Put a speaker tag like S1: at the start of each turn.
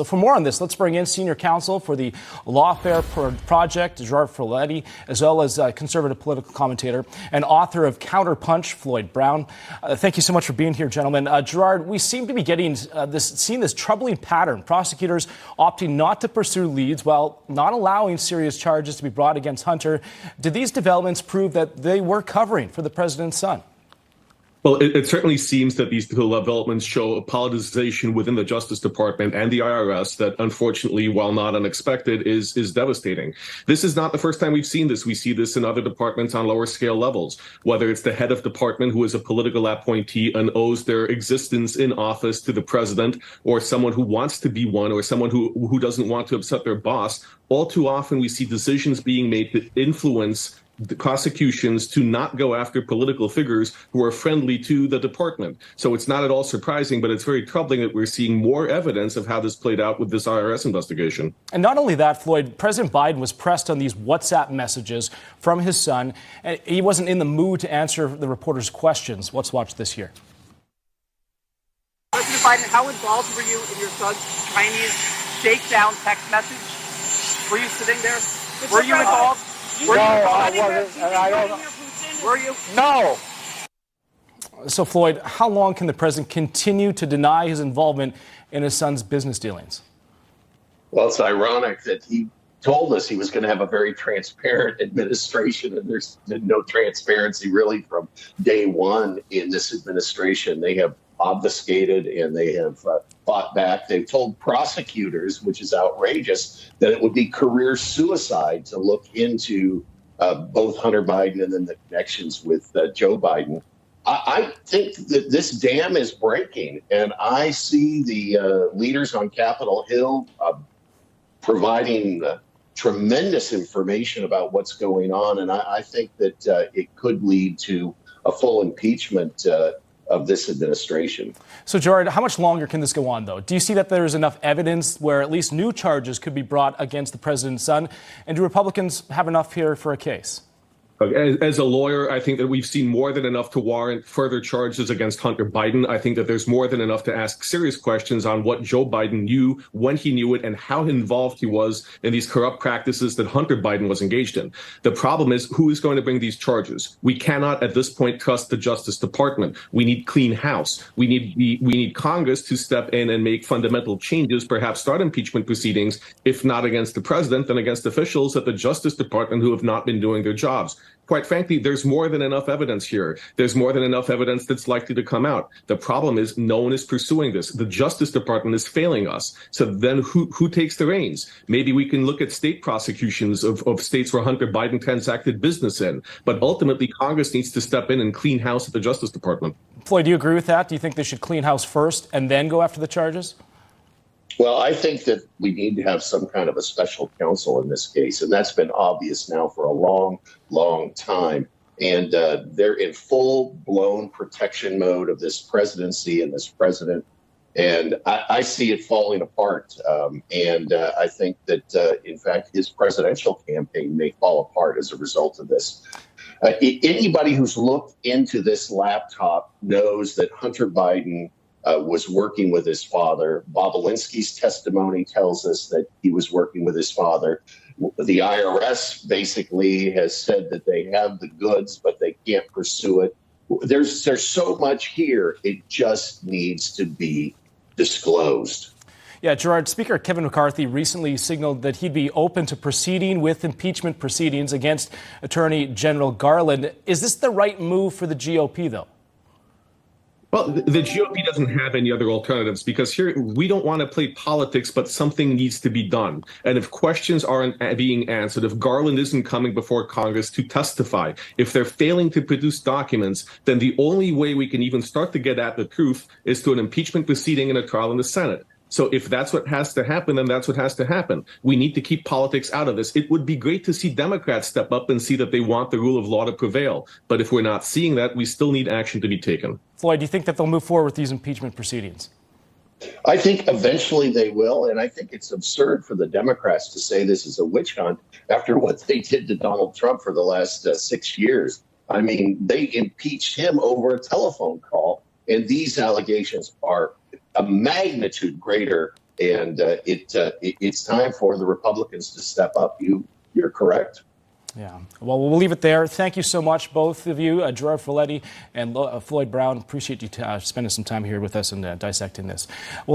S1: So for more on this, let's bring in senior counsel for the Lawfare Project, Gerard Filitti, as well as conservative political commentator and author of Counterpunch, Floyd Brown. Thank you so much for being here, gentlemen. Gerard, we seem to be getting seeing this troubling pattern. Prosecutors opting not to pursue leads while not allowing serious charges to be brought against Hunter. Did these developments prove that they were covering for the president's son?
S2: Well, it certainly seems that these developments show a politicization within the Justice Department and the IRS that, unfortunately, while not unexpected, is devastating. This is not the first time we've seen this. We see this in other departments on lower scale levels, whether it's the head of department who is a political appointee and owes their existence in office to the president, or someone who wants to be one, or someone who doesn't want to upset their boss. All too often, we see decisions being made to influence the prosecutions to not go after political figures who are friendly to the department. So it's not at all surprising, but it's very troubling that we're seeing more evidence of how this played out with this IRS investigation.
S1: And not only that, Floyd, President Biden was pressed on these WhatsApp messages from his son, and he wasn't in the mood to answer the reporters' questions. Let's watch this here.
S3: President Biden, how involved were you in your son's Chinese shakedown text message? Were you sitting there? Were you involved?
S4: No, I wasn't. I don't know.
S3: Were you?
S4: No.
S1: So, Floyd, how long can the president continue to deny his involvement in his son's business dealings?
S5: Well, it's ironic that he told us he was going to have a very transparent administration, and there's been no transparency really from day one in this administration. They have obfuscated and they have fought back. They've told prosecutors, which is outrageous, that it would be career suicide to look into both Hunter Biden and then the connections with Joe Biden. I think that this dam is breaking, and I see the leaders on Capitol Hill providing tremendous information about what's going on, and I think that it could lead to a full impeachment of this administration.
S1: So, Gerard, how much longer can this go on, though? Do you see that there's enough evidence where at least new charges could be brought against the president's son? And do Republicans have enough here for a case?
S2: As a lawyer, I think that we've seen more than enough to warrant further charges against Hunter Biden. I think that there's more than enough to ask serious questions on what Joe Biden knew, when he knew it, and how involved he was in these corrupt practices that Hunter Biden was engaged in. The problem is, who is going to bring these charges? We cannot, at this point, trust the Justice Department. We need clean house. We need Congress to step in and make fundamental changes, perhaps start impeachment proceedings, if not against the president, then against officials at the Justice Department who have not been doing their jobs. Quite frankly, there's more than enough evidence here. There's more than enough evidence that's likely to come out. The problem is no one is pursuing this. The Justice Department is failing us. So then who takes the reins? Maybe we can look at state prosecutions of states where Hunter Biden transacted business in. But ultimately, Congress needs to step in and clean house at the Justice Department.
S1: Floyd, do you agree with that? Do you think they should clean house first and then go after the charges?
S5: Well, I think that we need to have some kind of a special counsel in this case, and that's been obvious now for a long, long time. And they're in full-blown protection mode of this presidency and this president, and I see it falling apart. And I think that, in fact, his presidential campaign may fall apart as a result of this. Anybody who's looked into this laptop knows that Hunter Biden was working with his father. Bobulinski's testimony tells us that he was working with his father. The IRS basically has said that they have the goods, but they can't pursue it. There's so much here. It just needs to be disclosed.
S1: Yeah, Gerard, Speaker Kevin McCarthy recently signaled that he'd be open to proceeding with impeachment proceedings against Attorney General Garland. Is this the right move for the GOP, though?
S2: Well, the GOP doesn't have any other alternatives because here we don't want to play politics, but something needs to be done. And if questions aren't being answered, if Garland isn't coming before Congress to testify, if they're failing to produce documents, then the only way we can even start to get at the truth is through an impeachment proceeding and a trial in the Senate. So if that's what has to happen, then that's what has to happen. We need to keep politics out of this. It would be great to see Democrats step up and see that they want the rule of law to prevail. But if we're not seeing that, we still need action to be taken.
S1: Floyd, do you think that they'll move forward with these impeachment proceedings?
S5: I think eventually they will, and I think it's absurd for the Democrats to say this is a witch hunt after what they did to Donald Trump for the last 6 years. I mean, they impeached him over a telephone call, and these allegations are a magnitude greater And it's time for the Republicans to step up. You're correct.
S1: Yeah. Well, we'll leave it there. Thank you so much, both of you, Gerard Filitti and Floyd Brown. Appreciate you spending some time here with us and dissecting this. Well,